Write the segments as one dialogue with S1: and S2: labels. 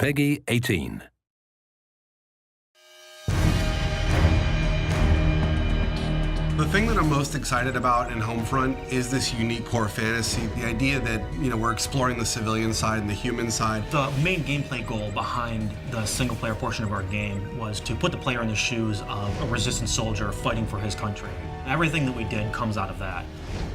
S1: Peggy 18.
S2: The thing that I'm most excited about in Homefront is this unique core fantasy. The idea that, we're exploring the civilian side and the human side.
S3: The main gameplay goal behind the single-player portion of our game was to put the player in the shoes of a resistance soldier fighting for his country. Everything that we did comes out of that.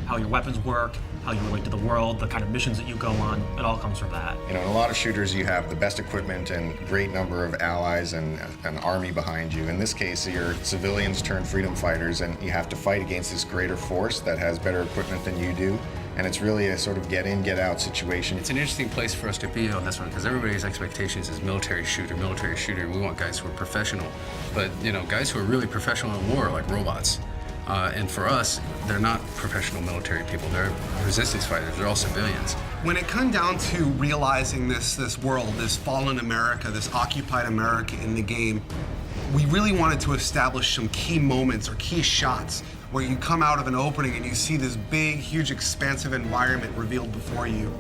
S3: How your weapons work, how you relate to the world, the kind of missions that you go on, it all comes from that.
S4: In a lot of shooters, you have the best equipment and great number of allies and an army behind you. In this case, you're civilians turned freedom fighters, and you have to fight against this greater force that has better equipment than you do. And it's really a sort of get in, get out situation.
S5: It's an interesting place for us to be on this one because everybody's expectations is military shooter, military shooter. We want guys who are professional, but guys who are really professional in war, like robots. And for us, they're not professional military people. They're resistance fighters. They're all civilians.
S2: When it comes down to realizing this world, this fallen America, this occupied America in the game, we really wanted to establish some key moments or key shots where you come out of an opening and you see this big, huge, expansive environment revealed before you.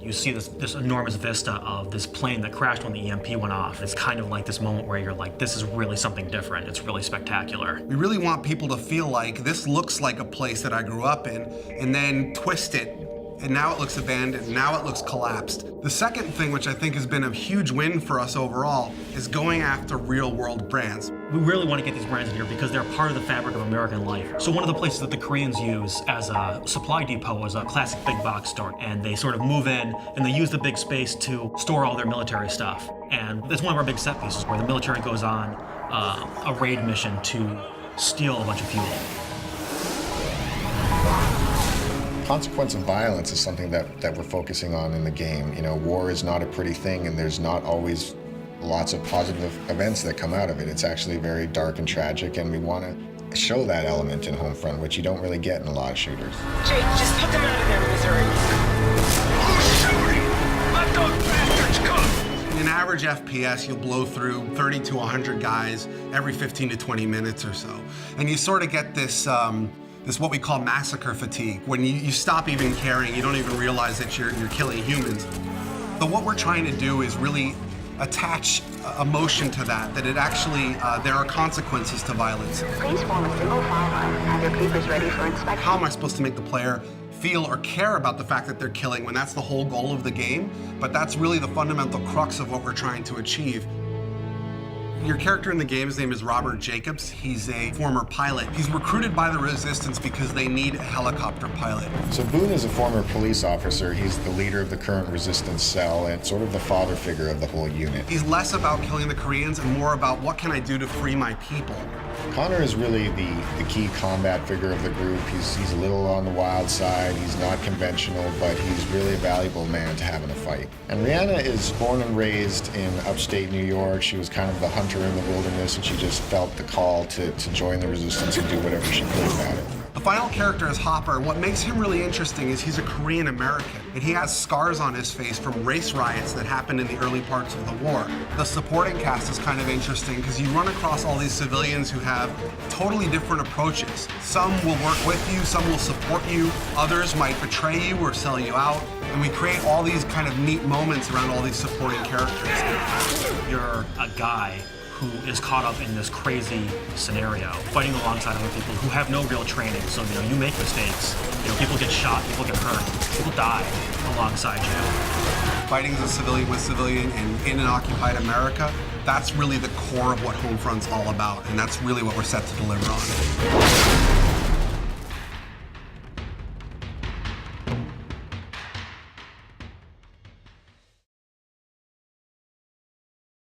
S3: You see this enormous vista of this plane that crashed when the EMP went off. It's kind of like this moment where you're like, this is really something different. It's really spectacular.
S2: We really want people to feel like this looks like a place that I grew up in, and then twist it, and now it looks abandoned, now it looks collapsed. The second thing, which I think has been a huge win for us overall, is going after real-world brands.
S3: We really want to get these brands in here because they're part of the fabric of American life. So one of the places that the Koreans use as a supply depot is a classic big box store. And they sort of move in and they use the big space to store all their military stuff. And it's one of our big set pieces where the military goes on a raid mission to steal a bunch of fuel.
S4: Consequence of violence is something that we're focusing on in the game. War is not a pretty thing, and there's not always lots of positive events that come out of it. It's actually very dark and tragic, and we want to show that element in Homefront, which you don't really get in a lot of shooters.
S6: Jake, just put them out of their misery.
S7: Who's shooting? Let those bastards cook!
S2: In average FPS, you'll blow through 30 to 100 guys every 15 to 20 minutes or so. And you sort of get this what we call massacre fatigue. When you stop even caring, you don't even realize that you're killing humans. But what we're trying to do is really attach emotion to that it actually, there are consequences to violence.
S8: Please form a single file line. Have your papers ready for inspection.
S2: How am I supposed to make the player feel or care about the fact that they're killing when that's the whole goal of the game? But that's really the fundamental crux of what we're trying to achieve. Your character in the game, his name is Robert Jacobs. He's a former pilot. He's recruited by the Resistance because they need a helicopter pilot.
S4: So Boone is a former police officer. He's the leader of the current Resistance cell and sort of the father figure of the whole unit.
S2: He's less about killing the Koreans and more about what can I do to free my people.
S4: Connor is really the key combat figure of the group. He's a little on the wild side. He's not conventional, but he's really a valuable man to have in a fight. And Rihanna is born and raised in upstate New York. She was kind of the hunter in the wilderness, and she just felt the call to join the Resistance and do whatever she could about it.
S2: The final character is Hopper. What makes him really interesting is he's a Korean American, and he has scars on his face from race riots that happened in the early parts of the war. The supporting cast is kind of interesting because you run across all these civilians who have totally different approaches. Some will work with you, some will support you, others might betray you or sell you out, and we create all these kind of neat moments around all these supporting characters.
S3: You're a guy who is caught up in this crazy scenario, fighting alongside other people who have no real training. So, you make mistakes. People get shot, people get hurt, people die alongside you.
S2: Fighting as a civilian with civilian and in an occupied America, that's really the core of what Homefront's all about, and that's really what we're set to deliver on.